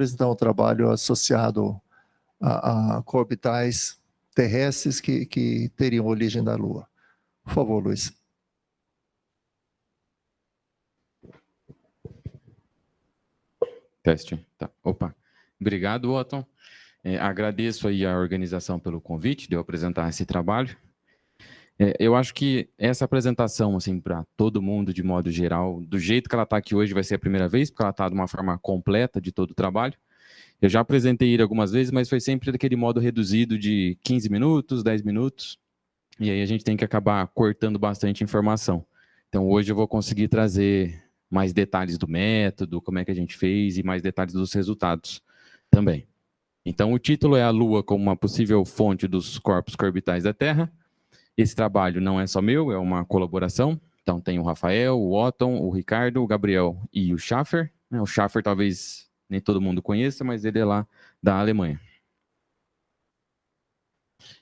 apresentar um trabalho associado a orbitais terrestres que teriam origem da Lua. Por favor, Luiz. Teste. Tá. Opa. Obrigado, Otton. Agradeço aí a organização pelo convite de eu apresentar esse trabalho. Eu acho que essa apresentação, assim, para todo mundo, de modo geral, do jeito que ela está aqui hoje, vai ser a primeira vez, porque ela está de uma forma completa de todo o trabalho. Eu já apresentei ele algumas vezes, mas foi sempre daquele modo reduzido de 15 minutos, 10 minutos, e aí a gente tem que acabar cortando bastante informação. Então, hoje eu vou conseguir trazer mais detalhes do método, como é que a gente fez, e mais detalhes dos resultados também. Então, o título é A Lua como uma possível fonte dos corpos orbitais da Terra. Esse trabalho não é só meu, é uma colaboração. Então, tem o Rafael, o Otton, o Ricardo, o Gabriel e o Schaffer. O Schaffer talvez nem todo mundo conheça, mas ele é lá da Alemanha.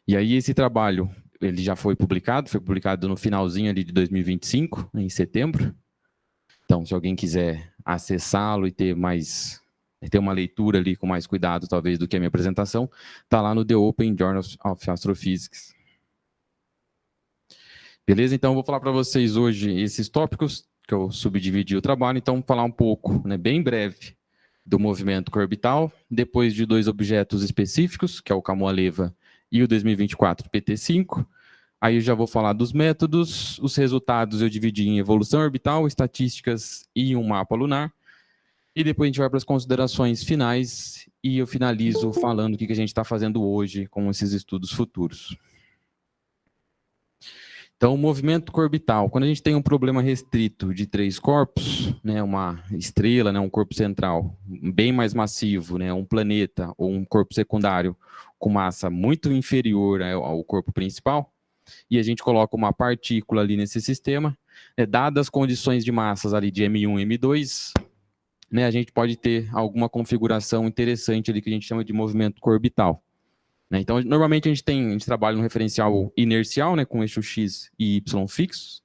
E aí, esse trabalho, ele já foi publicado no finalzinho ali de 2025, em setembro. Então, se alguém quiser acessá-lo e ter uma leitura ali com mais cuidado, talvez, do que a minha apresentação, está lá no The Open Journal of Astrophysics. Beleza? Então, eu vou falar para vocês hoje esses tópicos, que eu subdividi o trabalho. Então, falar um pouco, bem breve, do movimento orbital, depois de dois objetos específicos, que é o Kamo-Aleva e o 2024 PT5. Aí eu já vou falar dos métodos, os resultados eu dividi em evolução orbital, estatísticas e um mapa lunar. E depois a gente vai para as considerações finais e eu finalizo falando o que a gente está fazendo hoje com esses estudos futuros. Então, o movimento orbital, quando a gente tem um problema restrito de 3 corpos, uma estrela, um corpo central bem mais massivo, um planeta ou um corpo secundário com massa muito inferior ao corpo principal, e a gente coloca uma partícula ali nesse sistema, dadas as condições de massas ali de M1 e M2, a gente pode ter alguma configuração interessante ali que a gente chama de movimento orbital. Então, normalmente a gente trabalha no referencial inercial, com eixo X e Y fixos,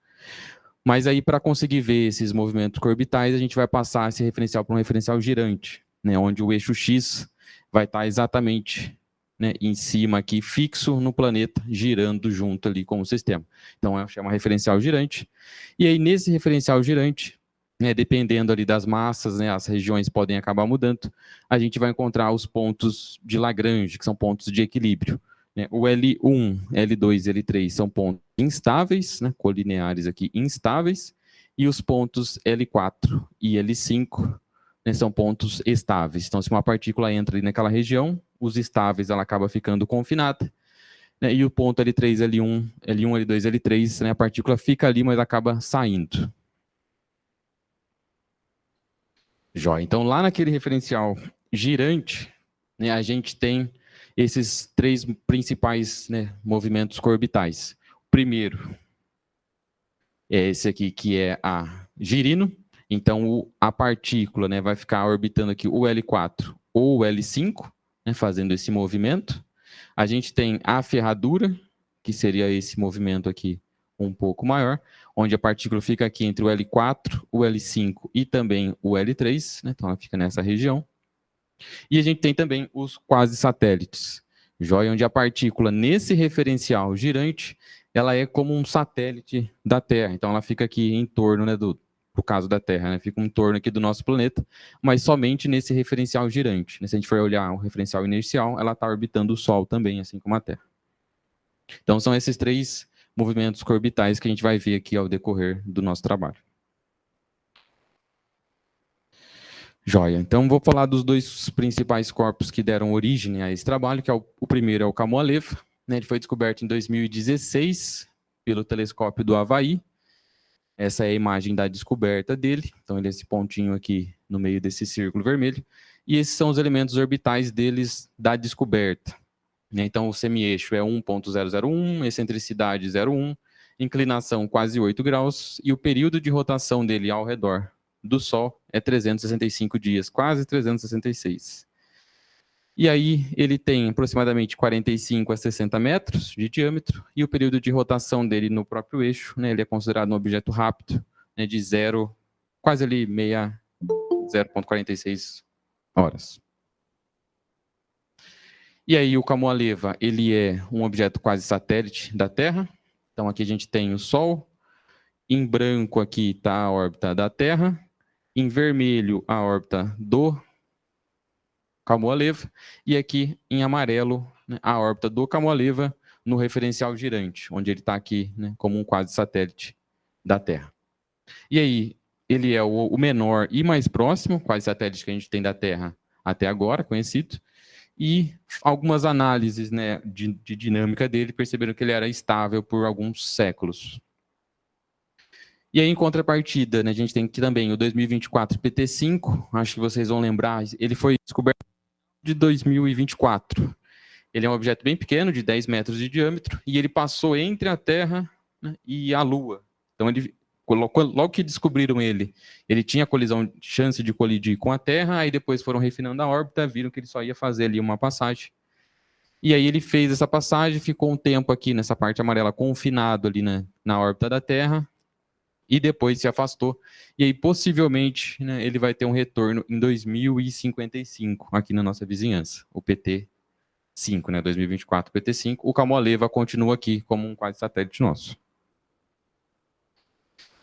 mas aí para conseguir ver esses movimentos orbitais, a gente vai passar esse referencial para um referencial girante, onde o eixo X vai estar exatamente em cima aqui, fixo no planeta, girando junto ali com o sistema. Então, chama referencial girante. E aí, nesse referencial girante, dependendo ali das massas, as regiões podem acabar mudando, a gente vai encontrar os pontos de Lagrange, que são pontos de equilíbrio. O L1, L2 e L3 são pontos instáveis, colineares aqui instáveis, e os pontos L4 e L5 são pontos estáveis. Então, se uma partícula entra ali naquela região, os estáveis ela acaba ficando confinada, e o ponto L3, L1, L2, L3, a partícula fica ali, mas acaba saindo. Jóia. Então, lá naquele referencial girante, a gente tem esses 3 principais movimentos orbitais. O primeiro é esse aqui, que é a girino. Então, a partícula vai ficar orbitando aqui o L4 ou o L5, fazendo esse movimento. A gente tem a ferradura, que seria esse movimento aqui um pouco maior, onde a partícula fica aqui entre o L4, o L5 e também o L3, então ela fica nessa região. E a gente tem também os quasi-satélites, joia, onde a partícula, nesse referencial girante, ela é como um satélite da Terra, então ela fica aqui em torno, pro caso da Terra, fica em torno aqui do nosso planeta, mas somente nesse referencial girante. Se a gente for olhar o referencial inercial, ela está orbitando o Sol também, assim como a Terra. Então, são esses 3 movimentos orbitais que a gente vai ver aqui ao decorrer do nosso trabalho. Joia. Então, vou falar dos 2 principais corpos que deram origem a esse trabalho, que é o primeiro é o Kamo-Aleva. Ele foi descoberto em 2016 pelo telescópio do Havaí. Essa é a imagem da descoberta dele. Então, ele é esse pontinho aqui no meio desse círculo vermelho. E esses são os elementos orbitais deles da descoberta. Então, o semi-eixo é 1.001, excentricidade 0,1, inclinação quase 8 graus, e o período de rotação dele ao redor do Sol é 365 dias, quase 366. E aí, ele tem aproximadamente 45 a 60 metros de diâmetro, e o período de rotação dele no próprio eixo, ele é considerado um objeto rápido, de quase ali 0,46 horas. E aí o Camoaleva, ele é um objeto quase satélite da Terra. Então aqui a gente tem o Sol, em branco aqui está a órbita da Terra, em vermelho a órbita do Camoaleva, e aqui em amarelo, né, a órbita do Camoaleva no referencial girante, onde ele está aqui, né, como um quase satélite da Terra. E aí, ele é o menor e mais próximo quase satélite que a gente tem da Terra até agora, conhecido, e algumas análises, né, de dinâmica dele perceberam que ele era estável por alguns séculos. E aí, em contrapartida, né, a gente tem aqui também o 2024 PT5, acho que vocês vão lembrar, ele foi descoberto de 2024. Ele é um objeto bem pequeno, de 10 metros de diâmetro, e ele passou entre a Terra, né, e a Lua. Então, ele, logo que descobriram ele tinha chance de colidir com a Terra, aí depois foram refinando a órbita, viram que ele só ia fazer ali uma passagem. E aí ele fez essa passagem, ficou um tempo aqui nessa parte amarela confinado ali na órbita da Terra, e depois se afastou. E aí, possivelmente, né, ele vai ter um retorno em 2055, aqui na nossa vizinhança, o PT5, né, 2024 PT5. O Camoaleva continua aqui como um quase satélite nosso.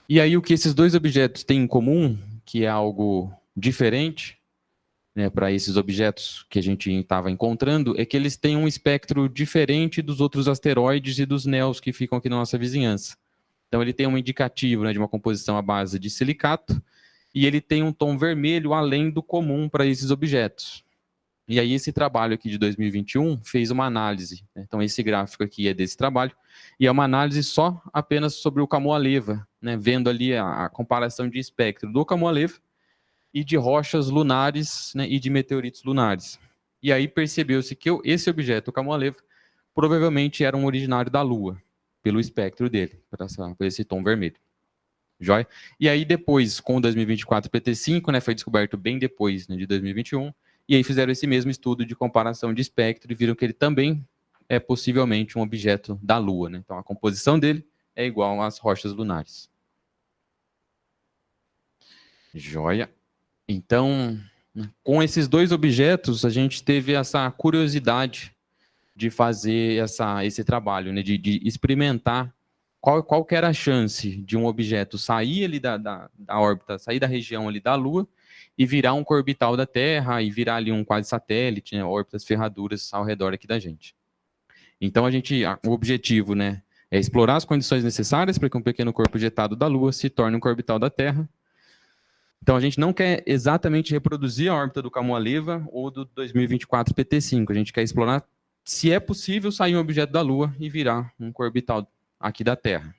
E aí, o que esses dois objetos têm em comum, que é algo diferente, né, para esses objetos que a gente estava encontrando, é que eles têm um espectro diferente dos outros asteroides e dos NEOs que ficam aqui na nossa vizinhança. Então, ele tem um indicativo, né, de uma composição à base de silicato, e ele tem um tom vermelho além do comum para esses objetos. E aí, esse trabalho aqui de 2021 fez uma análise, né? Então, esse gráfico aqui é desse trabalho, e é uma análise só apenas sobre o Camoaleva, né, vendo ali a comparação de espectro do Camoaleva e de rochas lunares, né, e de meteoritos lunares. E aí percebeu-se que esse objeto, o Camoaleva, provavelmente era um originário da Lua, pelo espectro dele, por esse tom vermelho. Joia? E aí depois, com o 2024 PT5, né, foi descoberto bem depois, né, de 2021, e aí fizeram esse mesmo estudo de comparação de espectro e viram que ele também é possivelmente um objeto da Lua, né? Então a composição dele é igual às rochas lunares. Joia? Então, com esses dois objetos, a gente teve essa curiosidade de fazer esse trabalho, né, de experimentar qual que era a chance de um objeto sair ali da órbita, sair da região ali da Lua e virar um orbital da Terra e virar ali um quase satélite, né, órbitas ferraduras ao redor aqui da gente. Então o objetivo, né, é explorar as condições necessárias para que um pequeno corpo jetado da Lua se torne um orbital da Terra. Então a gente não quer exatamente reproduzir a órbita do Camoaleva ou do 2024 PT5, a gente quer explorar se é possível sair um objeto da Lua e virar um orbital aqui da Terra.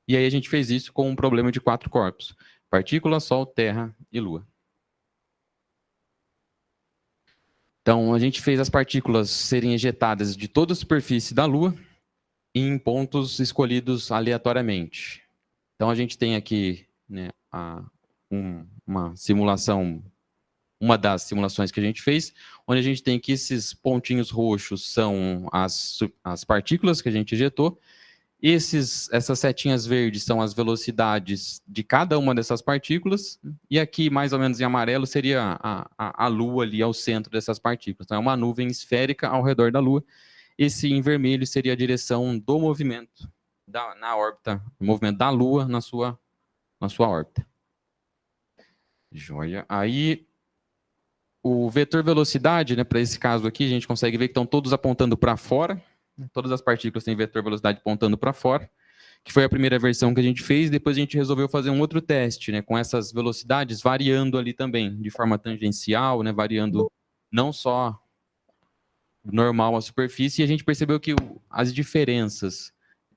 E aí a gente fez isso com um problema de 4 corpos: partícula, Sol, Terra e Lua. Então a gente fez as partículas serem ejetadas de toda a superfície da Lua em pontos escolhidos aleatoriamente. Então a gente tem aqui, né, uma simulação, uma das simulações que a gente fez, onde a gente tem que esses pontinhos roxos são as partículas que a gente ejetou, essas setinhas verdes são as velocidades de cada uma dessas partículas, e aqui, mais ou menos em amarelo, seria a Lua ali ao centro dessas partículas. Então, é uma nuvem esférica ao redor da Lua. Esse em vermelho seria a direção do movimento na órbita, o movimento da Lua na sua órbita. Joia. Aí, o vetor velocidade, né, para esse caso aqui, a gente consegue ver que estão todos apontando para fora. Todas as partículas têm vetor velocidade apontando para fora, que foi a primeira versão que a gente fez. Depois a gente resolveu fazer um outro teste, né, com essas velocidades variando ali também, de forma tangencial, né, variando não só normal a superfície, e a gente percebeu que as diferenças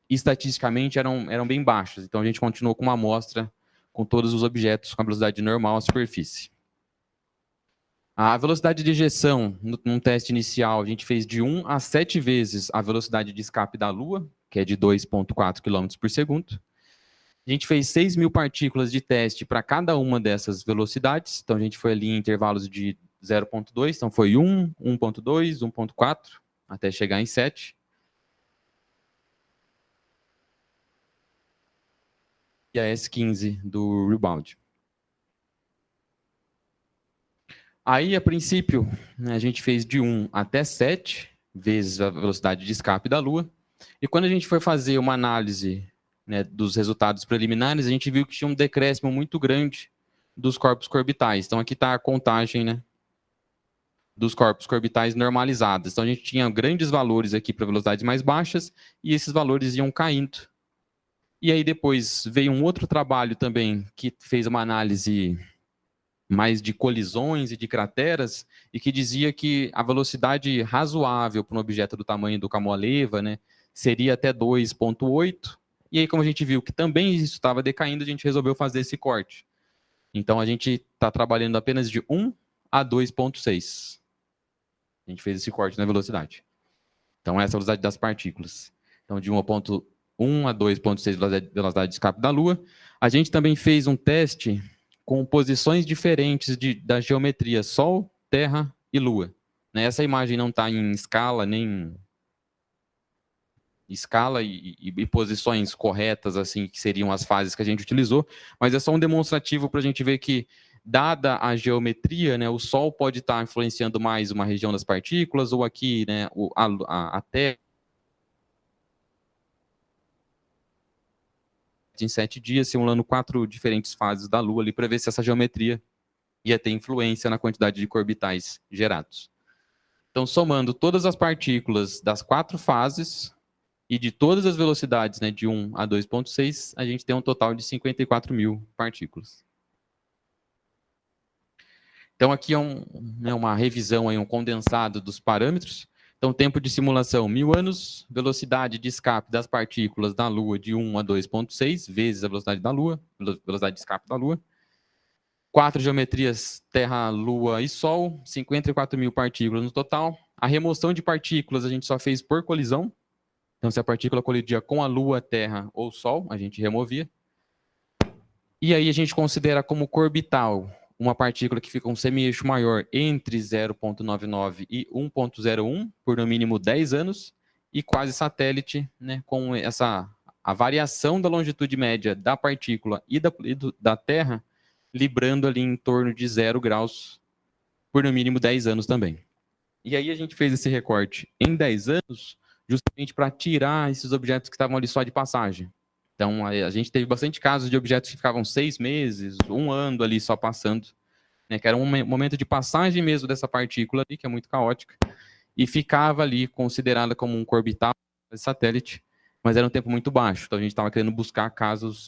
estatisticamente eram bem baixas. Então a gente continuou com uma amostra com todos os objetos com a velocidade normal à superfície. A velocidade de ejeção, num teste inicial, a gente fez de 1 a 7 vezes a velocidade de escape da Lua, que é de 2,4 km por segundo. A gente fez 6.000 partículas de teste para cada uma dessas velocidades. Então, a gente foi ali em intervalos de 0,2. Então, foi 1, 1,2, 1,4, até chegar em 7. E a S15 do rebound. Aí, a princípio, né, a gente fez de 1 até 7 vezes a velocidade de escape da Lua. E quando a gente foi fazer uma análise, né, dos resultados preliminares, a gente viu que tinha um decréscimo muito grande dos corpos orbitais. Então, aqui está a contagem, né, dos corpos orbitais normalizados. Então, a gente tinha grandes valores aqui para velocidades mais baixas e esses valores iam caindo. E aí, depois, veio um outro trabalho também que fez uma análise mais de colisões e de crateras, e que dizia que a velocidade razoável para um objeto do tamanho do Kamoa-Leva, né, seria até 2,8. E aí, como a gente viu que também isso estava decaindo, a gente resolveu fazer esse corte. Então, a gente está trabalhando apenas de 1 a 2,6. A gente fez esse corte na velocidade. Então, essa é a velocidade das partículas. Então, de 1,1 a 2,6 velocidade de escape da Lua. A gente também fez um teste com posições diferentes da geometria Sol, Terra e Lua. Essa imagem não está em escala, nem escala e posições corretas, assim, que seriam as fases que a gente utilizou, mas é só um demonstrativo para a gente ver que, dada a geometria, né, o Sol pode estar influenciando mais uma região das partículas, ou aqui, né, a Terra, em 7 dias, simulando 4 diferentes fases da Lua ali, para ver se essa geometria ia ter influência na quantidade de orbitais gerados. Então, somando todas as partículas das 4 fases e de todas as velocidades, né, de 1 a 2,6, a gente tem um total de 54 mil partículas. Então, aqui é uma revisão, aí, um condensado dos parâmetros. Então, tempo de simulação, 1000 anos, velocidade de escape das partículas da Lua de 1 a 2,6, vezes a velocidade da Lua, velocidade de escape da Lua. 4 geometrias Terra, Lua e Sol, 54 mil partículas no total. A remoção de partículas a gente só fez por colisão. Então, se a partícula colidia com a Lua, Terra ou Sol, a gente removia. E aí a gente considera como orbital uma partícula que fica um semi-eixo maior entre 0,99 e 1,01 por no mínimo 10 anos, e quase satélite, né, com a variação da longitude média da partícula e da Terra, librando ali em torno de 0 graus por no mínimo 10 anos também. E aí a gente fez esse recorte em 10 anos, justamente para tirar esses objetos que estavam ali só de passagem. Então, a gente teve bastante casos de objetos que ficavam 6 meses, 1 ano ali só passando, né, que era um momento de passagem mesmo dessa partícula ali, que é muito caótica, e ficava ali considerada como um orbital satélite, mas era um tempo muito baixo. Então, a gente estava querendo buscar casos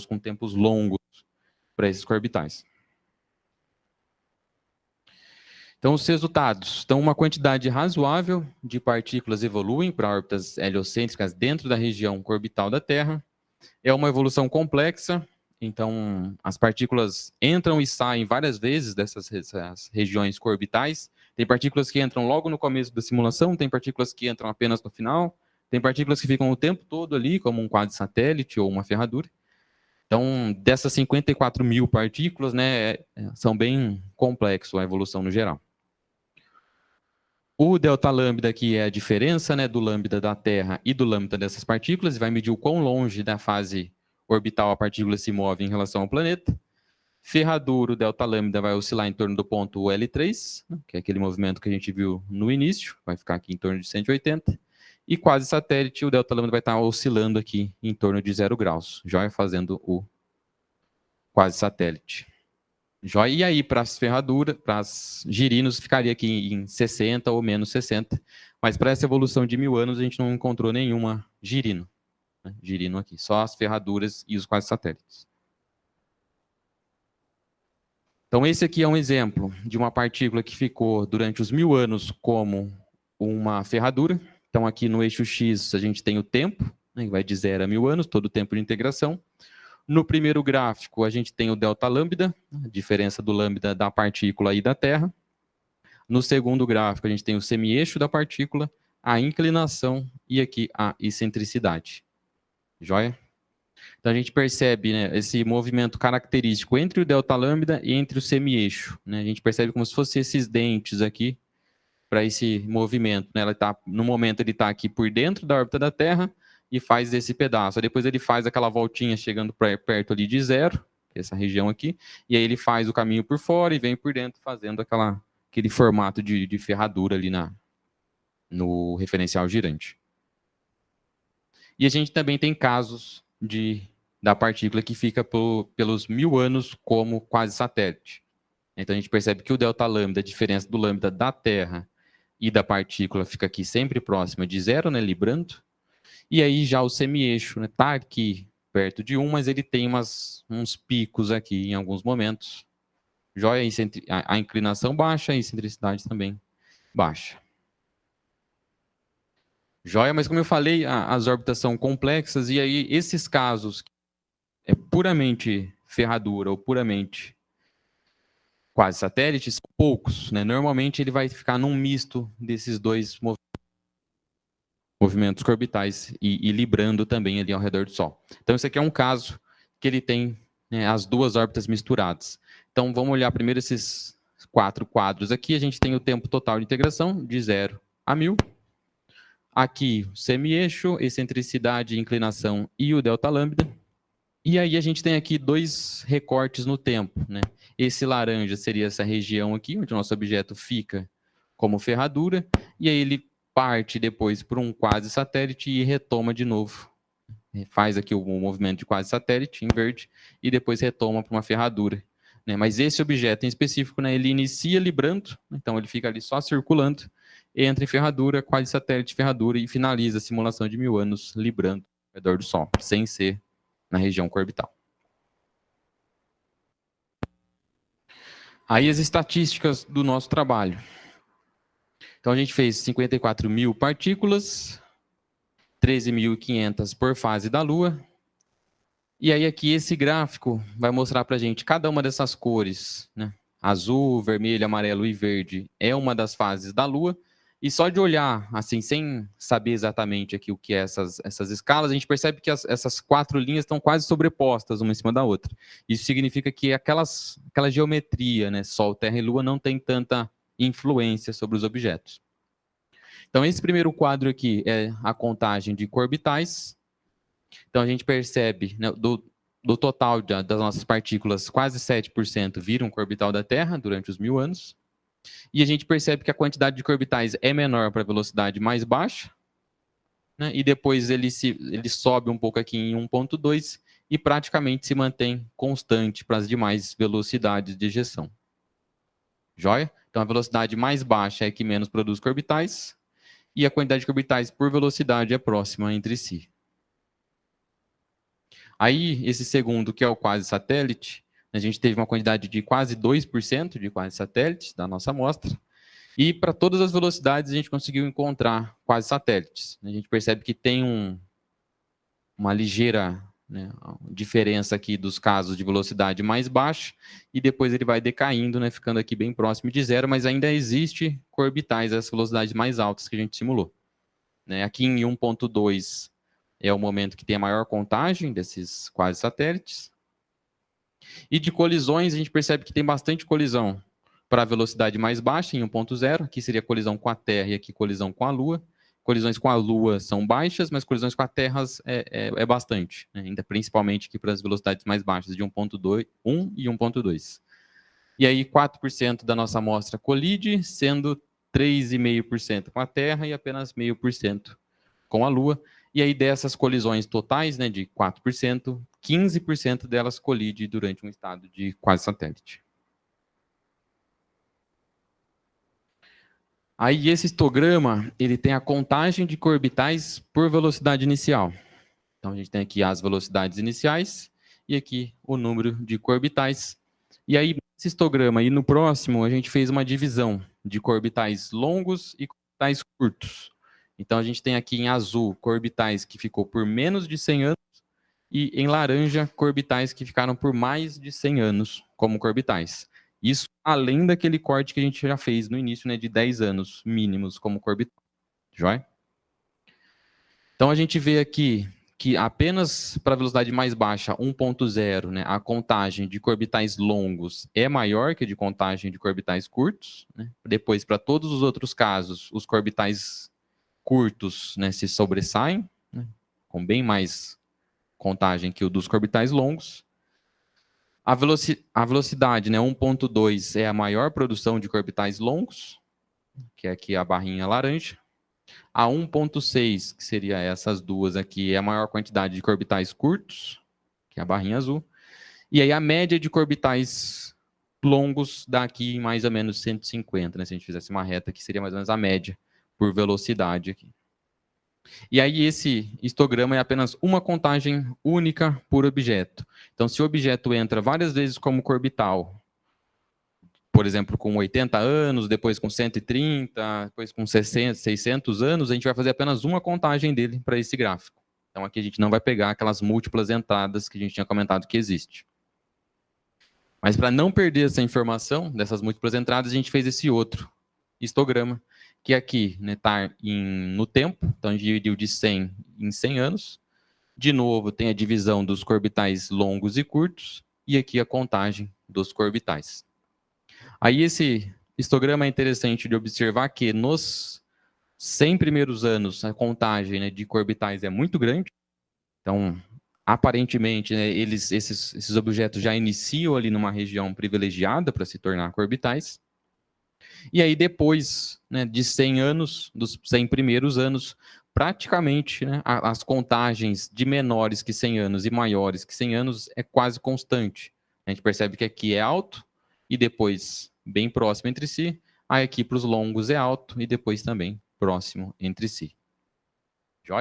com tempos longos para esses orbitais. Então, os resultados. Então, uma quantidade razoável de partículas evoluem para órbitas heliocêntricas dentro da região orbital da Terra. É uma evolução complexa, então as partículas entram e saem várias vezes dessas regiões orbitais. Tem partículas que entram logo no começo da simulação, tem partículas que entram apenas no final, tem partículas que ficam o tempo todo ali, como um quadri-satélite ou uma ferradura. Então, dessas 54 mil partículas, né, são bem complexo a evolução no geral. O delta lambda aqui é a diferença, né, do lambda da Terra e do lambda dessas partículas, e vai medir o quão longe da fase orbital a partícula se move em relação ao planeta. Ferradura, o delta lambda vai oscilar em torno do ponto L3, que é aquele movimento que a gente viu no início, vai ficar aqui em torno de 180. E quase satélite, o delta lambda vai estar oscilando aqui em torno de 0 graus, já fazendo o quase satélite. E aí, para as ferraduras, para as girinos, ficaria aqui em 60 ou menos 60. Mas para essa evolução de 1000 anos, a gente não encontrou nenhuma girino. Né? Girino aqui, só as ferraduras e os quase satélites. Então, esse aqui é um exemplo de uma partícula que ficou durante os 1000 anos como uma ferradura. Então, aqui no eixo X, a gente tem o tempo, né, que vai de 0 a 1000 anos, todo o tempo de integração. No primeiro gráfico, a gente tem o delta lambda, a diferença do lambda da partícula e da Terra. No segundo gráfico, a gente tem o semi-eixo da partícula, a inclinação e aqui a excentricidade. Joia? Então, a gente percebe, né, esse movimento característico entre o delta lambda e entre o semi-eixo. Né? A gente percebe como se fossem esses dentes aqui para esse movimento. Né? No momento, ele está aqui por dentro da órbita da Terra, e faz esse pedaço. Depois ele faz aquela voltinha chegando perto ali de 0, essa região aqui, e aí ele faz o caminho por fora e vem por dentro fazendo aquele formato de ferradura ali no referencial girante. E a gente também tem casos da partícula que fica pelos 1000 anos como quase satélite. Então a gente percebe que o delta lambda, a diferença do lambda da Terra e da partícula fica aqui sempre próxima de 0, né, librando. E aí já o semi-eixo está aqui perto de 1, mas ele tem uns picos aqui em alguns momentos. Joia, a inclinação baixa, a excentricidade também baixa. Joia, mas como eu falei, as órbitas são complexas, e aí esses casos é puramente ferradura ou puramente quase satélite são poucos, né? Normalmente ele vai ficar num misto desses dois movimentos orbitais e librando também ali ao redor do Sol. Então esse aqui é um caso que ele tem, né, as duas órbitas misturadas. Então vamos olhar primeiro esses 4 quadros aqui. A gente tem o tempo total de integração de 0 a 1000. Aqui o semi-eixo, excentricidade, inclinação e o delta lambda. E aí a gente tem aqui 2 recortes no tempo, né? Esse laranja seria essa região aqui, onde o nosso objeto fica como ferradura, e aí ele parte depois por um quase satélite e retoma de novo. Faz aqui o movimento de quase satélite em verde e depois retoma para uma ferradura, né? Mas esse objeto em específico, né, ele inicia librando, então ele fica ali só circulando, entra em ferradura, quase satélite, ferradura e finaliza a simulação de 1000 anos librando ao redor do Sol, sem ser na região orbital. Aí as estatísticas do nosso trabalho. Então a gente fez 54.000 partículas, 13.500 por fase da Lua. E aí aqui esse gráfico vai mostrar para a gente cada uma dessas cores, né? Azul, vermelho, amarelo e verde é uma das fases da Lua. E só de olhar, assim, sem saber exatamente aqui o que é essas escalas, a gente percebe que essas 4 linhas estão quase sobrepostas uma em cima da outra. Isso significa que aquela geometria, né, Sol, Terra e Lua, não tem tanta influência sobre os objetos. Então, esse primeiro quadro aqui é a contagem de orbitais. Então, a gente percebe, né, do total das nossas partículas, quase 7% viram orbital da Terra durante os 1000 anos. E a gente percebe que a quantidade de orbitais é menor para a velocidade mais baixa, né? E depois ele sobe um pouco aqui em 1.2 e praticamente se mantém constante para as demais velocidades de ejeção. Joia? Então a velocidade mais baixa é que menos produz orbitais e a quantidade de orbitais por velocidade é próxima entre si. Aí, esse segundo, que é o quase satélite, a gente teve uma quantidade de quase 2% de quase satélites da nossa amostra. E para todas as velocidades a gente conseguiu encontrar quase satélites. A gente percebe que tem uma ligeira, né, diferença aqui dos casos de velocidade mais baixa, e depois ele vai decaindo, né, ficando aqui bem próximo de 0, mas ainda existe orbitais, as velocidades mais altas que a gente simulou. Né, aqui em 1.2 é o momento que tem a maior contagem desses quase satélites. E de colisões, a gente percebe que tem bastante colisão para a velocidade mais baixa, em 1.0. Aqui seria colisão com a Terra e aqui colisão com a Lua. Colisões com a Lua são baixas, mas colisões com a Terra é bastante, né? Ainda principalmente aqui para as velocidades mais baixas, de 1.1 e 1.2. E aí 4% da nossa amostra colide, sendo 3,5% com a Terra e apenas 0,5% com a Lua. E aí dessas colisões totais, né, de 4%, 15% delas colide durante um estado de quase satélite. Aí esse histograma, ele tem a contagem de orbitais por velocidade inicial. Então a gente tem aqui as velocidades iniciais e aqui o número de orbitais. E aí nesse histograma e no próximo a gente fez uma divisão de orbitais longos e orbitais curtos. Então a gente tem aqui em azul orbitais que ficou por menos de 100 anos e em laranja orbitais que ficaram por mais de 100 anos como orbitais. Isso além daquele corte que a gente já fez no início, né, de 10 anos mínimos como orbital. Joia? Então a gente vê aqui que apenas para a velocidade mais baixa, 1.0, né, a contagem de orbitais longos é maior que a de contagem de orbitais curtos. Né? Depois, para todos os outros casos, os orbitais curtos, né, se sobressaem, né, com bem mais contagem que o dos orbitais longos. A velocidade, né, 1.2 é a maior produção de orbitais longos, que é aqui a barrinha laranja. A 1.6, que seria essas duas aqui, é a maior quantidade de orbitais curtos, que é a barrinha azul. E aí a média de orbitais longos dá aqui mais ou menos 150, né? Se a gente fizesse uma reta aqui, seria mais ou menos a média por velocidade aqui. E aí esse histograma é apenas uma contagem única por objeto. Então, se o objeto entra várias vezes como orbital, por exemplo, com 80 anos, depois com 130, depois com 600 anos, a gente vai fazer apenas uma contagem dele para esse gráfico. Então, aqui a gente não vai pegar aquelas múltiplas entradas que a gente tinha comentado que existe. Mas para não perder essa informação dessas múltiplas entradas, a gente fez esse outro histograma, que aqui está no tempo, então a gente dividiu de 100 em 100 anos. De novo, tem a divisão dos orbitais longos e curtos, e aqui a contagem dos orbitais. Aí esse histograma é interessante de observar que nos 100 primeiros anos a contagem, né, de orbitais é muito grande. Então, aparentemente, né, esses objetos já iniciam ali numa região privilegiada para se tornar orbitais. E aí depois, né, de 100 anos, dos 100 primeiros anos, praticamente, né, as contagens de menores que 100 anos e maiores que 100 anos é quase constante. A gente percebe que aqui é alto e depois bem próximo entre si. Aí aqui para os longos é alto e depois também próximo entre si.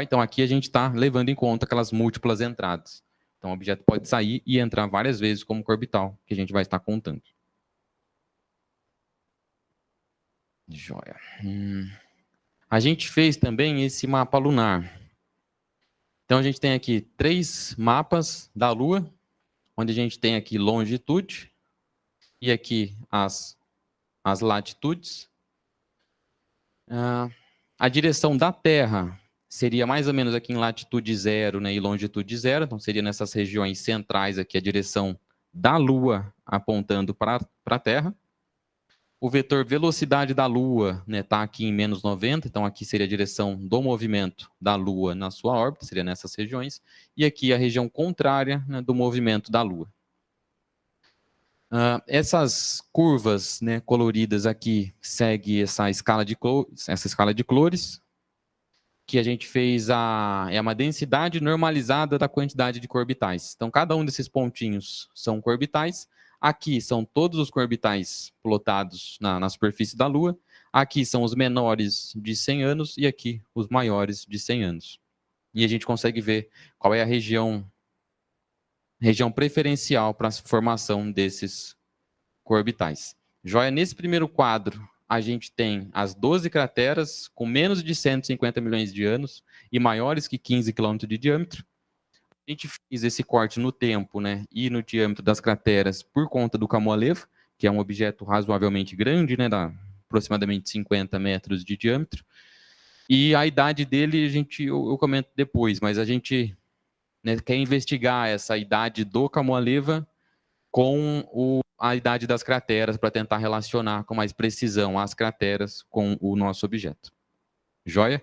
Então aqui a gente está levando em conta aquelas múltiplas entradas. Então o objeto pode sair e entrar várias vezes como orbital, que a gente vai estar contando. Joia. A gente fez também esse mapa lunar. Então a gente tem aqui 3 mapas da Lua, onde a gente tem aqui longitude e aqui as latitudes. A direção da Terra seria mais ou menos aqui em latitude 0, né, e longitude 0, então seria nessas regiões centrais aqui a direção da Lua apontando para a Terra. O vetor velocidade da Lua está aqui em menos 90, então aqui seria a direção do movimento da Lua na sua órbita, seria nessas regiões, e aqui a região contrária, né, do movimento da Lua. Essas curvas, né, coloridas aqui segue essa escala de cores, que a gente fez é uma densidade normalizada da quantidade de orbitais. Então, cada um desses pontinhos são orbitais. Aqui são todos os orbitais plotados na superfície da Lua. Aqui são os menores de 100 anos e aqui os maiores de 100 anos. E a gente consegue ver qual é a região preferencial para a formação desses orbitais. Joia, nesse primeiro quadro, a gente tem as 12 crateras com menos de 150 milhões de anos e maiores que 15 quilômetros de diâmetro. A gente fez esse corte no tempo, né, e no diâmetro das crateras por conta do Kamoa-Leva, que é um objeto razoavelmente grande, né, dá aproximadamente 50 metros de diâmetro. E a idade dele eu comento depois, mas a gente, né, quer investigar essa idade do Kamoa-Leva com a idade das crateras para tentar relacionar com mais precisão as crateras com o nosso objeto. Joia?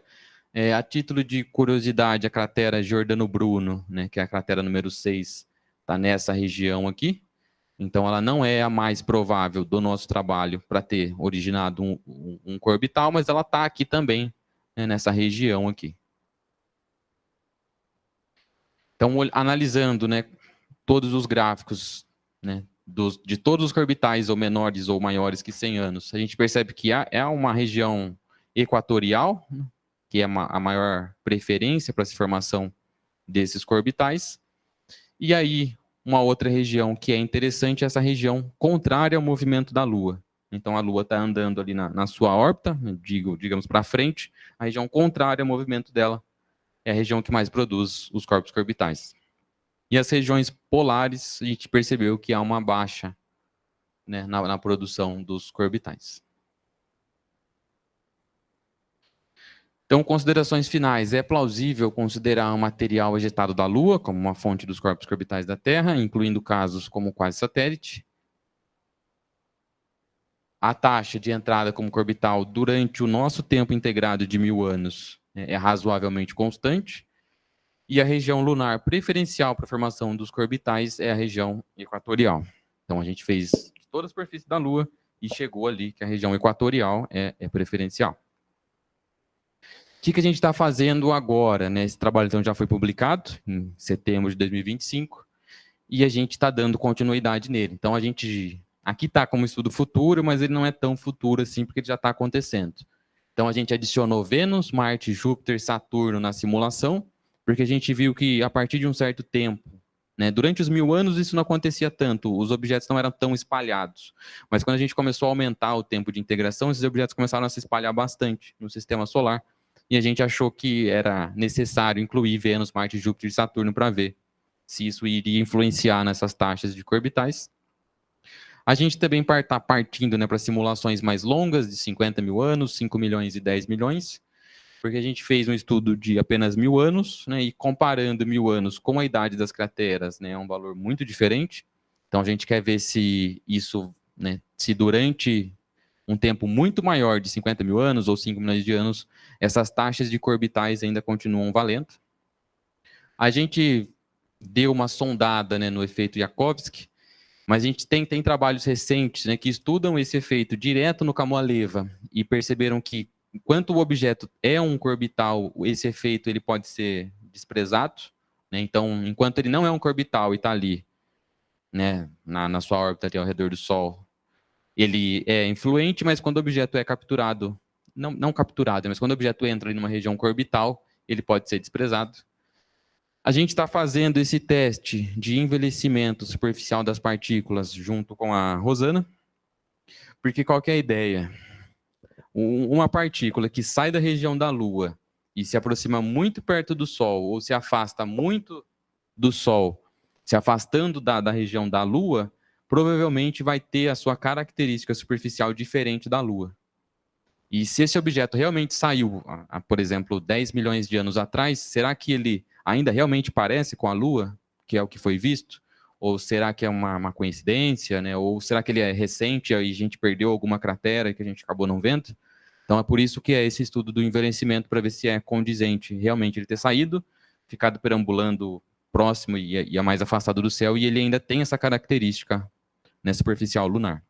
A título de curiosidade, a cratera Giordano Bruno, né, que é a cratera número 6, está nessa região aqui. Então, ela não é a mais provável do nosso trabalho para ter originado um orbital, mas ela está aqui também, né, nessa região aqui. Então, analisando, né, todos os gráficos, né, de todos os orbitais, ou menores ou maiores que 100 anos, a gente percebe que é uma região equatorial, que é a maior preferência para a formação desses orbitais. E aí, uma outra região que é interessante é essa região contrária ao movimento da Lua. Então, a Lua está andando ali na sua órbita, digamos para frente, a região contrária ao movimento dela é a região que mais produz os corpos orbitais. E as regiões polares, a gente percebeu que há uma baixa, né, na produção dos orbitais. Então, considerações finais. É plausível considerar um material ejetado da Lua como uma fonte dos corpos orbitais da Terra, incluindo casos como o quasi-satélite. A taxa de entrada como orbital durante o nosso tempo integrado de 1000 anos é razoavelmente constante. E a região lunar preferencial para a formação dos que orbitais é a região equatorial. Então, a gente fez toda a superfície da Lua e chegou ali que a região equatorial é preferencial. O que a gente está fazendo agora? Né? Esse trabalho então, já foi publicado em setembro de 2025 e a gente está dando continuidade nele. Então, a gente aqui está como estudo futuro, mas ele não é tão futuro assim, porque ele já está acontecendo. Então, a gente adicionou Vênus, Marte, Júpiter, Saturno na simulação, porque a gente viu que a partir de um certo tempo, né, durante os 1000 anos isso não acontecia tanto, os objetos não eram tão espalhados. Mas quando a gente começou a aumentar o tempo de integração, esses objetos começaram a se espalhar bastante no sistema solar, e a gente achou que era necessário incluir Vênus, Marte, Júpiter e Saturno para ver se isso iria influenciar nessas taxas de orbitais. A gente também está partindo, né, para simulações mais longas, de 50 mil anos, 5 milhões e 10 milhões, porque a gente fez um estudo de apenas 1000 anos, né, e comparando 1000 anos com a idade das crateras, né, é um valor muito diferente. Então, a gente quer ver se isso, né, se durante um tempo muito maior de 50 mil anos ou 5 milhões de anos, essas taxas de orbitais ainda continuam valendo. A gente deu uma sondada, né, no efeito Jakovsky, mas a gente tem trabalhos recentes, né, que estudam esse efeito direto no Kamoa-Leva e perceberam que, enquanto o objeto é um orbital, esse efeito ele pode ser desprezado. Né? Então, enquanto ele não é um orbital e está ali, né, na sua órbita ali ao redor do Sol, ele é influente, mas quando o objeto é capturado, não capturado, mas quando o objeto entra ali numa região orbital, ele pode ser desprezado. A gente está fazendo esse teste de envelhecimento superficial das partículas junto com a Rosana, porque qual que é a ideia? Uma partícula que sai da região da Lua e se aproxima muito perto do Sol, ou se afasta muito do Sol, se afastando da região da Lua, provavelmente vai ter a sua característica superficial diferente da Lua. E se esse objeto realmente saiu, por exemplo, 10 milhões de anos atrás, será que ele ainda realmente parece com a Lua, que é o que foi visto? Ou será que é uma coincidência, né? Ou será que ele é recente e a gente perdeu alguma cratera que a gente acabou não vendo? Então é por isso que é esse estudo do envelhecimento, para ver se é condizente realmente ele ter saído, ficado perambulando próximo e a mais afastado do céu, e ele ainda tem essa característica, né, superficial lunar.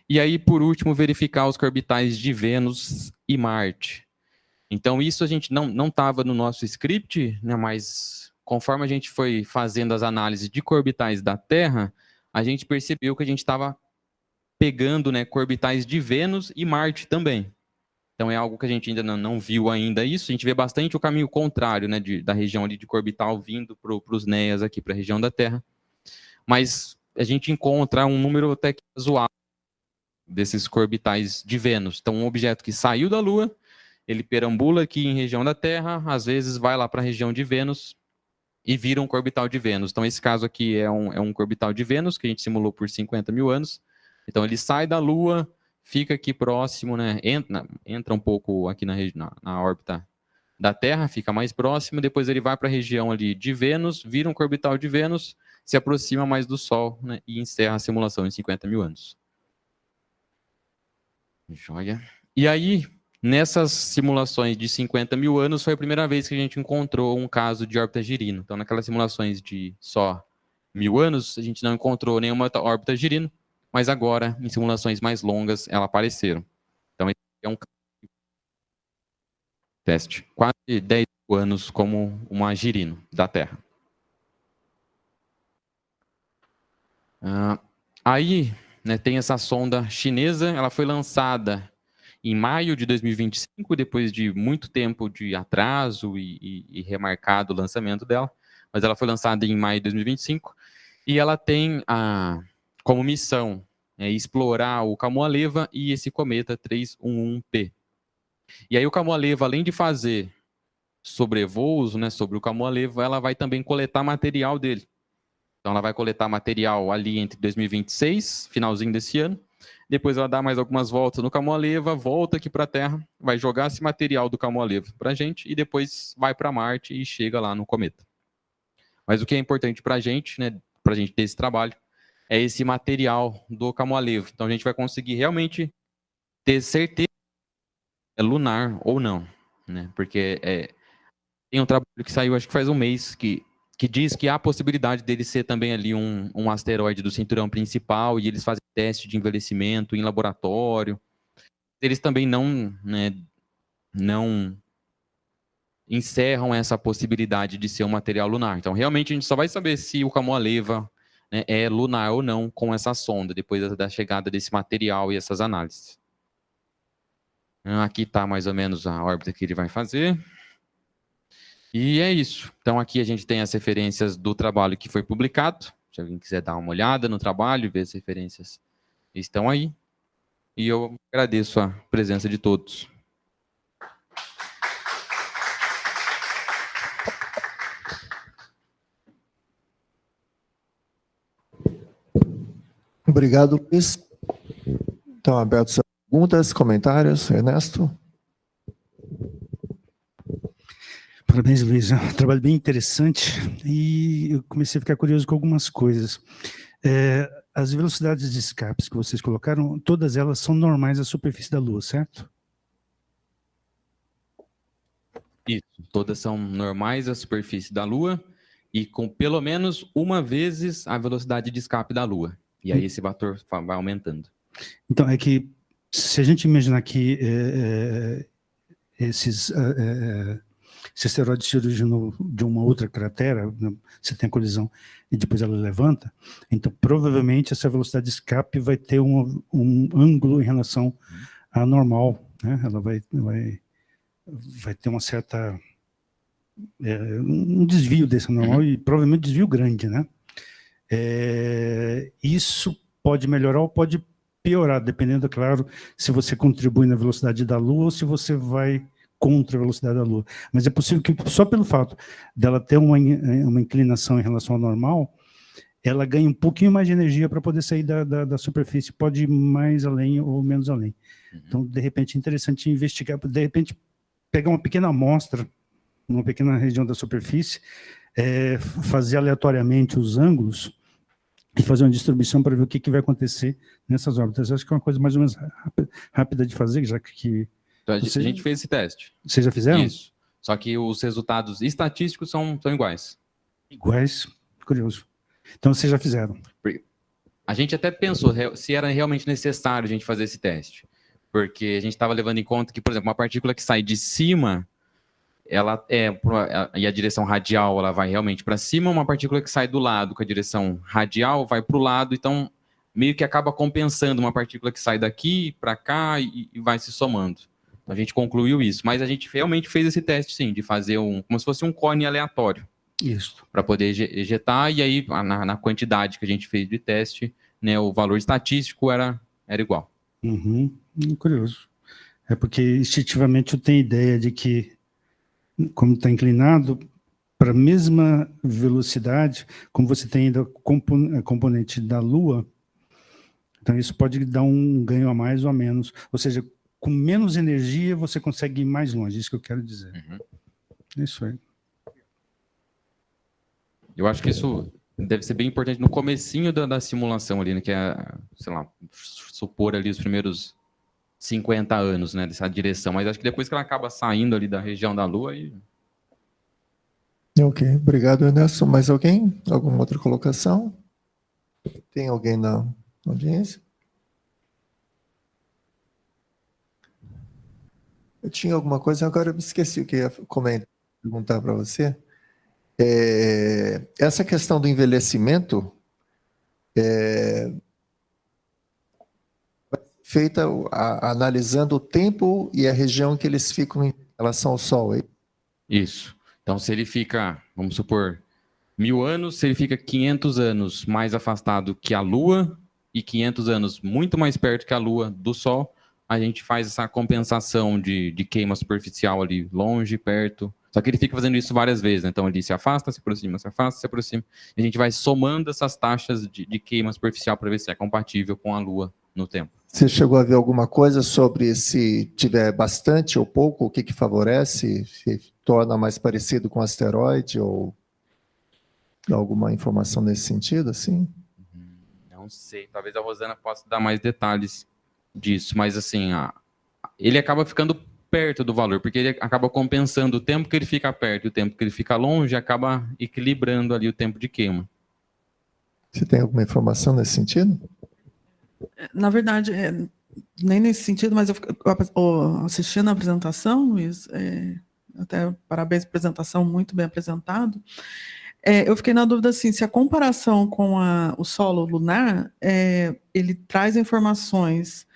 E aí, por último, verificar os orbitais de Vênus e Marte. Então, isso a gente não estava no nosso script, né, mas conforme a gente foi fazendo as análises de orbitais da Terra, a gente percebeu que a gente estava pegando, né, orbitais de Vênus e Marte também. Então, é algo que a gente ainda não viu ainda isso. A gente vê bastante o caminho contrário, né, da região ali de orbital vindo para os NEAs aqui, para a região da Terra. Mas a gente encontra um número até que razoável desses orbitais de Vênus. Então, um objeto que saiu da Lua, ele perambula aqui em região da Terra, às vezes vai lá para a região de Vênus e vira um orbital de Vênus. Então, esse caso aqui é um orbital de Vênus, que a gente simulou por 50 mil anos. Então, ele sai da Lua, fica aqui próximo, né? Entra um pouco aqui na órbita da Terra, fica mais próximo, depois ele vai para a região ali de Vênus, vira um orbital de Vênus, se aproxima mais do Sol, né? E encerra a simulação em 50 mil anos. Joia. E aí, nessas simulações de 50 mil anos, foi a primeira vez que a gente encontrou um caso de órbita girino. Então, naquelas simulações de só 1000 anos, a gente não encontrou nenhuma órbita girino, mas agora, em simulações mais longas, elas apareceram. Então, esse é um teste. Quase 10 anos como uma girino da Terra. Aí, né, tem essa sonda chinesa, ela foi lançada em maio de 2025, depois de muito tempo de atraso e remarcado o lançamento dela, mas ela foi lançada em maio de 2025, e ela tem como missão explorar o Kamoa-Leva e esse cometa 311P. E aí o Kamoa-Leva, além de fazer sobrevoos, né, sobre o Kamoa-Leva, ela vai também coletar material dele. Então ela vai coletar material ali entre 2026, finalzinho desse ano. Depois ela dá mais algumas voltas no Kamoa-Leva, volta aqui para a Terra, vai jogar esse material do Kamoa-Leva para a gente e depois vai para Marte e chega lá no cometa. Mas o que é importante para a gente, né, para a gente ter esse trabalho, é esse material do Kamoa-Leva. Então a gente vai conseguir realmente ter certeza se é lunar ou não, né? Porque Tem um trabalho que saiu, acho que faz um mês, que diz que há a possibilidade dele ser também ali um asteroide do cinturão principal, e eles fazem teste de envelhecimento em laboratório. Eles também não encerram essa possibilidade de ser um material lunar. Então, realmente, a gente só vai saber se o Kamoa-Leva, né, é lunar ou não com essa sonda, depois da chegada desse material e essas análises. Aqui está mais ou menos a órbita que ele vai fazer. E é isso. Então, aqui a gente tem as referências do trabalho que foi publicado. Se alguém quiser dar uma olhada no trabalho, ver as referências estão aí. E eu agradeço a presença de todos. Obrigado, Luiz. Estão abertos a perguntas, comentários. Ernesto? Parabéns, Luiz. É um trabalho bem interessante e eu comecei a ficar curioso com algumas coisas. As velocidades de escape que vocês colocaram, todas elas são normais à superfície da Lua, certo? Isso, todas são normais à superfície da Lua e com pelo menos uma vezes a velocidade de escape da Lua. E aí esse fator vai aumentando. Então, é que se a gente imaginar que esse asteroide se originou de uma outra cratera, você tem a colisão e depois ela levanta, então provavelmente essa velocidade de escape vai ter um ângulo em relação à normal, né? Ela vai ter uma certa um desvio desse normal e provavelmente um desvio grande, né? Isso pode melhorar ou pode piorar, dependendo, é claro, se você contribui na velocidade da Lua ou se você vai contra a velocidade da Lua. Mas é possível que, só pelo fato dela ter uma inclinação em relação ao normal, ela ganhe um pouquinho mais de energia para poder sair da superfície, pode ir mais além ou menos além. Então, de repente, é interessante investigar, de repente, pegar uma pequena amostra, numa pequena região da superfície, fazer aleatoriamente os ângulos e fazer uma distribuição para ver o que vai acontecer nessas órbitas. Eu acho que é uma coisa mais ou menos rápida de fazer, já que... Então, a gente fez esse teste. Vocês já fizeram? Isso. Só que os resultados estatísticos são iguais. Iguais? Curioso. Então, vocês já fizeram. A gente até pensou se era realmente necessário a gente fazer esse teste. Porque a gente estava levando em conta que, por exemplo, uma partícula que sai de cima, e a direção radial ela vai realmente para cima, uma partícula que sai do lado com a direção radial vai para o lado, então meio que acaba compensando uma partícula que sai daqui para cá e vai se somando. Então, a gente concluiu isso, mas a gente realmente fez esse teste, sim, de fazer como se fosse um cone aleatório. Isso. Para poder ejetar, e aí na quantidade que a gente fez de teste, né, o valor estatístico era igual. Curioso. É porque instintivamente eu tenho ideia de que, como está inclinado, para a mesma velocidade, como você tem ainda a componente da Lua, então isso pode dar um ganho a mais ou a menos. Ou seja, com menos energia você consegue ir mais longe, isso que eu quero dizer. É isso aí. Eu acho que isso deve ser bem importante no comecinho da simulação ali, né, que é, sei lá, supor ali os primeiros 50 anos, né, dessa direção, mas acho que depois que ela acaba saindo ali da região da Lua... Ok, obrigado, Ernesto. Mais alguém? Alguma outra colocação? Tem alguém na audiência? Eu tinha alguma coisa, agora eu me esqueci o que ia perguntar para você. Essa questão do envelhecimento feita analisando o tempo e a região que eles ficam em relação ao Sol. Isso. Então, se ele fica, vamos supor, 1000 anos, se ele fica 500 anos mais afastado que a Lua e 500 anos muito mais perto que a Lua do Sol, a gente faz essa compensação de queima superficial ali, longe, perto. Só que ele fica fazendo isso várias vezes, né? Então ele se afasta, se aproxima, se afasta, se aproxima. E a gente vai somando essas taxas de queima superficial para ver se é compatível com a Lua no tempo. Você chegou a ver alguma coisa sobre se tiver bastante ou pouco, o que favorece? Se torna mais parecido com asteroide ou alguma informação nesse sentido, assim? Não sei, talvez a Rosana possa dar mais detalhes disso, mas assim, ele acaba ficando perto do valor, porque ele acaba compensando o tempo que ele fica perto e o tempo que ele fica longe, acaba equilibrando ali o tempo de queima. Você tem alguma informação nesse sentido? Na verdade, nem nesse sentido, mas assistindo a apresentação, Luiz, até parabéns pela apresentação, muito bem apresentado. Eu fiquei na dúvida assim, se a comparação com o solo lunar, ele traz informações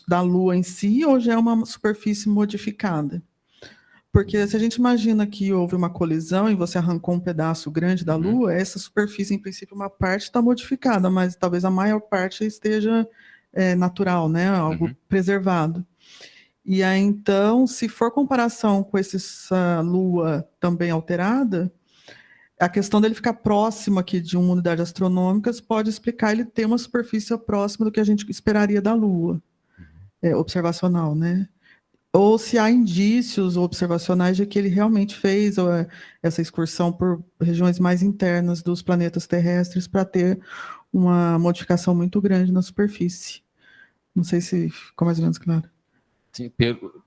da Lua em si, ou já é uma superfície modificada? Porque se a gente imagina que houve uma colisão e você arrancou um pedaço grande da Lua, essa superfície, em princípio, uma parte está modificada, mas talvez a maior parte esteja natural, né? Algo preservado. E aí, então, se for comparação com essa Lua também alterada, a questão dele ficar próximo aqui de uma unidade astronômica pode explicar ele ter uma superfície próxima do que a gente esperaria da Lua, observacional, né? Ou se há indícios observacionais de que ele realmente fez essa excursão por regiões mais internas dos planetas terrestres para ter uma modificação muito grande na superfície. Não sei se ficou mais ou menos claro. Sim,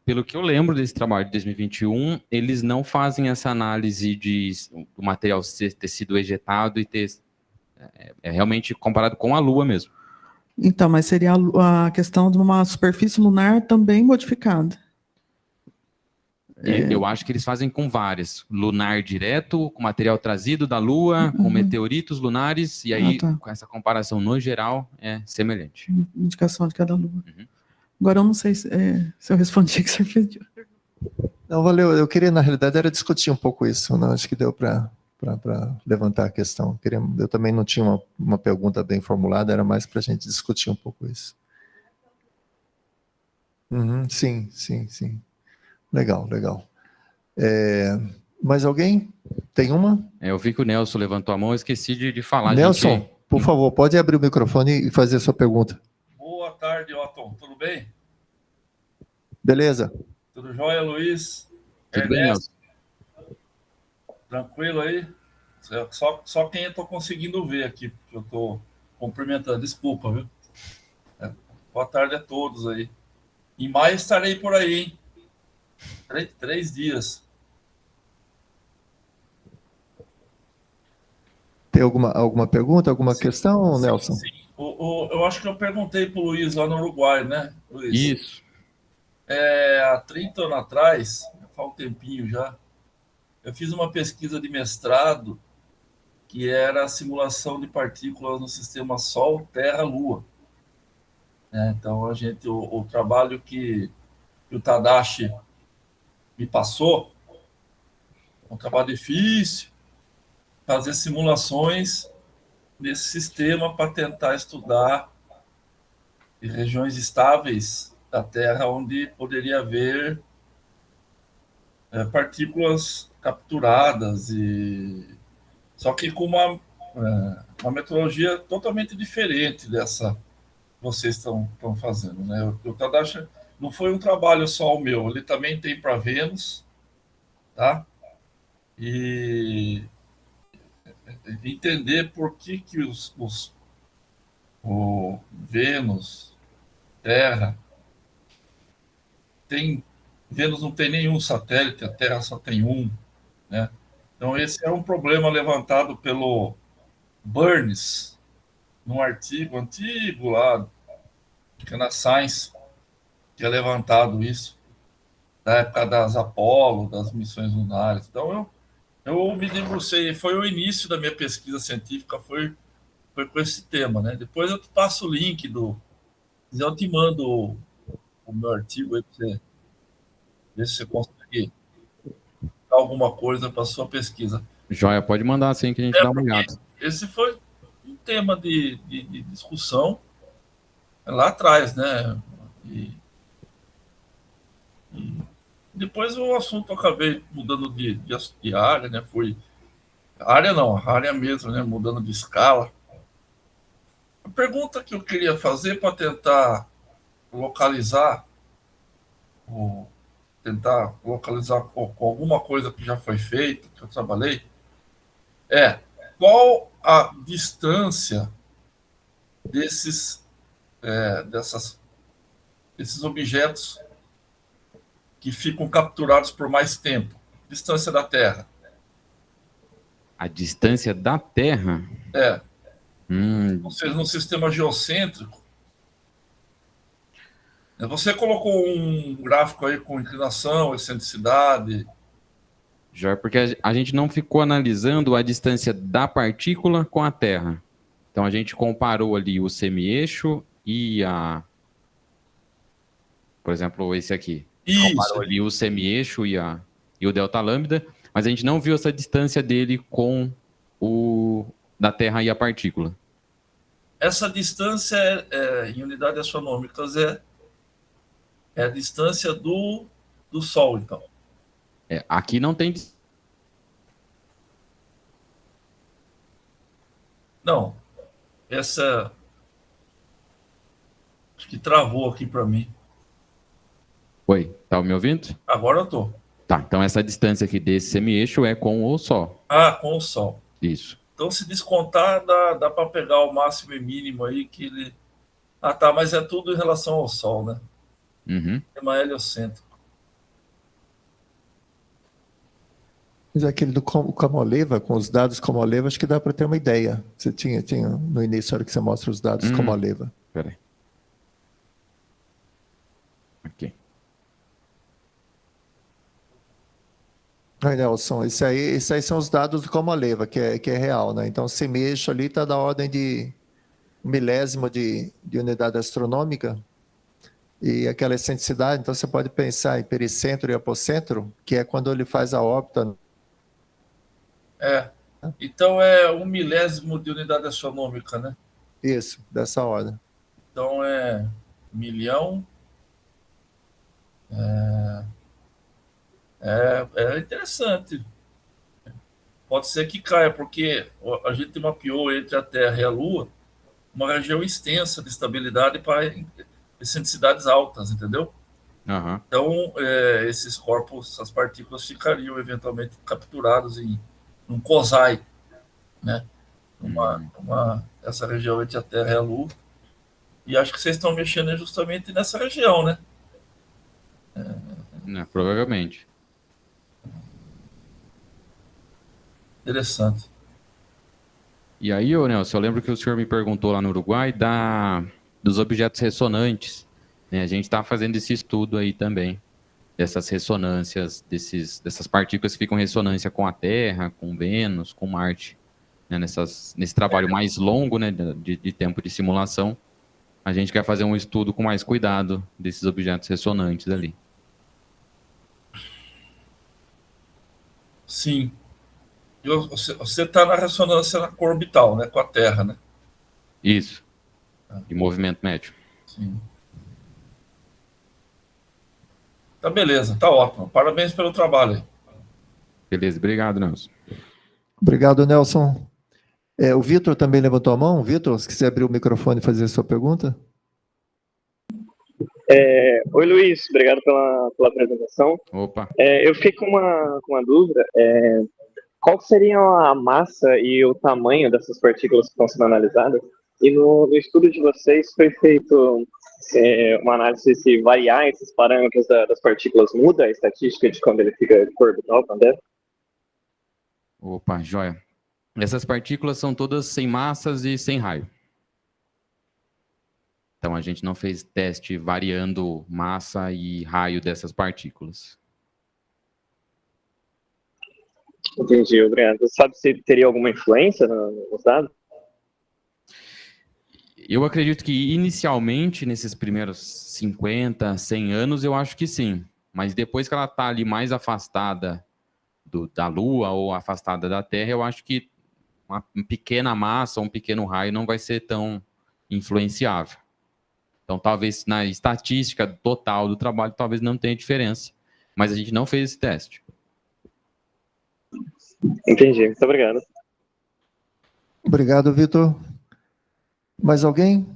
pelo que eu lembro desse trabalho de 2021, eles não fazem essa análise do material ter sido ejetado e ter... realmente comparado com a Lua mesmo. Então, mas seria a questão de uma superfície lunar também modificada. Eu acho que eles fazem com várias. Lunar direto, com material trazido da Lua, com meteoritos lunares, e aí, com essa comparação no geral, é semelhante. Indicação de cada Lua. Agora, eu não sei se eu respondi o que você pediu. Não, valeu. Eu queria, na realidade, era discutir um pouco isso. Não? Acho que deu para levantar a questão. Eu também não tinha uma pergunta bem formulada, era mais para a gente discutir um pouco isso. Sim. Legal. Mais alguém? Tem uma? Eu vi que o Nelson levantou a mão, eu esqueci de falar. Nelson, por favor, pode abrir o microfone e fazer a sua pergunta. Boa tarde, Otton. Tudo bem? Beleza. Tudo jóia, Luiz? Tudo bem, Nelson? Tranquilo aí? Só quem eu estou conseguindo ver aqui, porque eu estou cumprimentando. Desculpa, viu? Boa tarde a todos aí. Em maio estarei por aí, hein? 3 dias. Tem alguma pergunta, alguma questão, Nelson? Sim. Eu acho que eu perguntei para o Luiz lá no Uruguai, né, Luiz? Isso. Há 30 anos atrás, faz um tempinho já, eu fiz uma pesquisa de mestrado que era a simulação de partículas no sistema Sol, Terra, Lua. Então, o trabalho que o Tadashi me passou, um trabalho difícil, fazer simulações nesse sistema para tentar estudar regiões estáveis da Terra onde poderia haver partículas capturadas, só que com uma metodologia totalmente diferente dessa que vocês estão fazendo, né? O Tadashi não foi um trabalho só o meu, ele também tem para Vênus, tá? E entender por que o Vênus, Terra, Vênus não tem nenhum satélite, a Terra só tem um, né? Então esse é um problema levantado pelo Burns num artigo antigo lá, que é na Science, que é levantado isso, da época das Apollo, das missões lunares. Então eu me debrucei, foi o início da minha pesquisa científica, foi com esse tema, né? Depois eu te passo o link eu te mando o meu artigo aí para você ver se você consegue dar alguma coisa para sua pesquisa. Joia, pode mandar assim que a gente dá uma olhada. Esse foi um tema de discussão lá atrás, né? E depois o assunto acabei mudando de área, né? A área mesmo, né? Mudando de escala. A pergunta que eu queria fazer para tentar localizar com alguma coisa que já foi feita, que eu trabalhei, qual a distância desses objetos que ficam capturados por mais tempo? Distância da Terra. A distância da Terra? É. Ou seja, no sistema geocêntrico, você colocou um gráfico aí com inclinação, excentricidade. Já porque a gente não ficou analisando a distância da partícula com a Terra. Então a gente comparou ali o semi-eixo e por exemplo, esse aqui. Comparou ali o semi-eixo e o delta lambda, mas a gente não viu essa distância dele com o da Terra e a partícula. Essa distância em unidades astronômicas é a distância do Sol, então. Aqui não tem. Não. Essa. Acho que travou aqui para mim. Oi, tá me ouvindo? Agora eu tô. Tá, então essa distância aqui desse semi-eixo é com o Sol. Ah, com o Sol. Isso. Então, se descontar, dá para pegar o máximo e mínimo aí que ele. Ah, tá, mas é tudo em relação ao Sol, né? Uhum. Sistema heliocêntrico. Mas aquele do Komoleva, com os dados Komoleva, acho que dá para ter uma ideia. Você tinha no início, a hora que você mostra os dados Komoleva. Peraí. Aqui. Ai, Nelson, isso aí são os dados do Komoleva, que é real, né? Então, se mexe ali, está da ordem de milésimo de unidade astronômica. E aquela excentricidade, então você pode pensar em pericentro e apocentro, que é quando ele faz a órbita. Então é 1/1000 de unidade astronômica, né? Isso, dessa ordem. Então é 1.000.000. É interessante. Pode ser que caia, porque a gente mapeou entre a Terra e a Lua uma região extensa de estabilidade para excentricidades altas, entendeu? Uhum. Então, esses corpos, essas partículas ficariam eventualmente capturados em um COSAI, né? Essa região entre a Terra e a Lua. E acho que vocês estão mexendo justamente nessa região, né? Provavelmente. Interessante. E aí, Nelson, eu lembro que o senhor me perguntou lá no Uruguai dos objetos ressonantes. Né? A gente está fazendo esse estudo aí também, dessas ressonâncias, dessas partículas que ficam em ressonância com a Terra, com Vênus, com Marte. Né? Nesse trabalho mais longo, né, de tempo de simulação, a gente quer fazer um estudo com mais cuidado desses objetos ressonantes ali. Sim. Você está na ressonância na cor orbital, né? Com a Terra, né? Isso. De movimento médio. Sim. Tá beleza, tá ótimo. Parabéns pelo trabalho aí. Beleza, obrigado, Nelson. Obrigado, Nelson. O Vitor também levantou a mão. Vitor, se quiser abrir o microfone e fazer a sua pergunta. Oi, Luiz, obrigado pela apresentação. Opa. Eu fiquei com uma dúvida. Qual seria a massa e o tamanho dessas partículas que estão sendo analisadas? E no estudo de vocês foi feito uma análise se variar esses parâmetros das partículas muda a estatística de quando ele fica de cor orbital, quando é? Opa, joia. Essas partículas são todas sem massas e sem raio. Então, a gente não fez teste variando massa e raio dessas partículas. Entendi, obrigado. Você sabe se teria alguma influência nos dados? Eu acredito que, inicialmente, nesses primeiros 50, 100 anos, eu acho que sim. Mas depois que ela está ali mais afastada da Lua ou afastada da Terra, eu acho que uma pequena massa ou um pequeno raio não vai ser tão influenciável. Então, talvez na estatística total do trabalho, talvez não tenha diferença. Mas a gente não fez esse teste. Entendi, muito obrigado. Obrigado, Vitor. Mais alguém?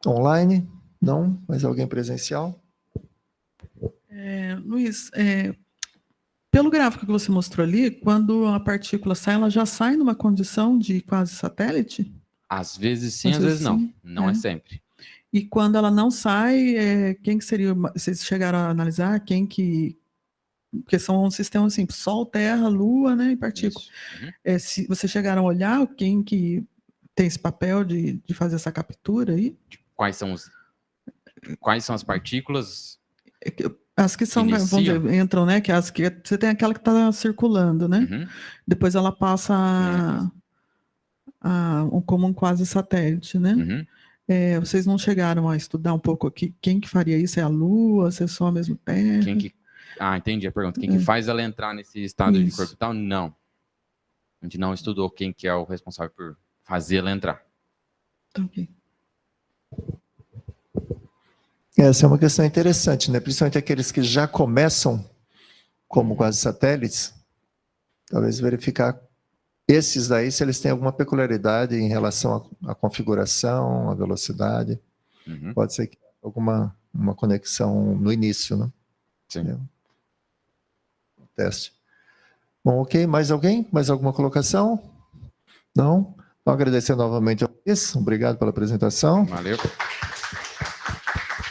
Online? Não? Mais alguém presencial? Luiz, pelo gráfico que você mostrou ali, quando a partícula sai, ela já sai numa condição de quase satélite? Às vezes sim, às vezes não. Sim, não é sempre. E quando ela não sai, quem que seria, vocês chegaram a analisar quem que, porque são um sistema simples, Sol, Terra, Lua, né, e partícula. Isso. Uhum. Se vocês chegaram a olhar quem que tem esse papel de fazer essa captura aí? Quais são as partículas? As que são, vamos dizer, entram, né, que as que você tem aquela que está circulando, né? Uhum. Depois ela passa como um quase satélite, né? Uhum. Vocês não chegaram a estudar um pouco aqui quem que faria isso? É a Lua? Se é só a mesma Terra? Entendi a pergunta. Quem que faz ela entrar nesse estado Isso. de corpo vital? Não. A gente não estudou quem que é o responsável por fazer ela entrar. Ok. Essa é uma questão interessante, né? Principalmente aqueles que já começam como quase satélites, talvez verificar esses daí, se eles têm alguma peculiaridade em relação à configuração, à velocidade. Uhum. Pode ser que alguma uma conexão no início, né? Sim. Teste. Bom, ok. Mais alguém? Mais alguma colocação? Não? Então, agradecer novamente ao Luiz. Obrigado pela apresentação. Valeu.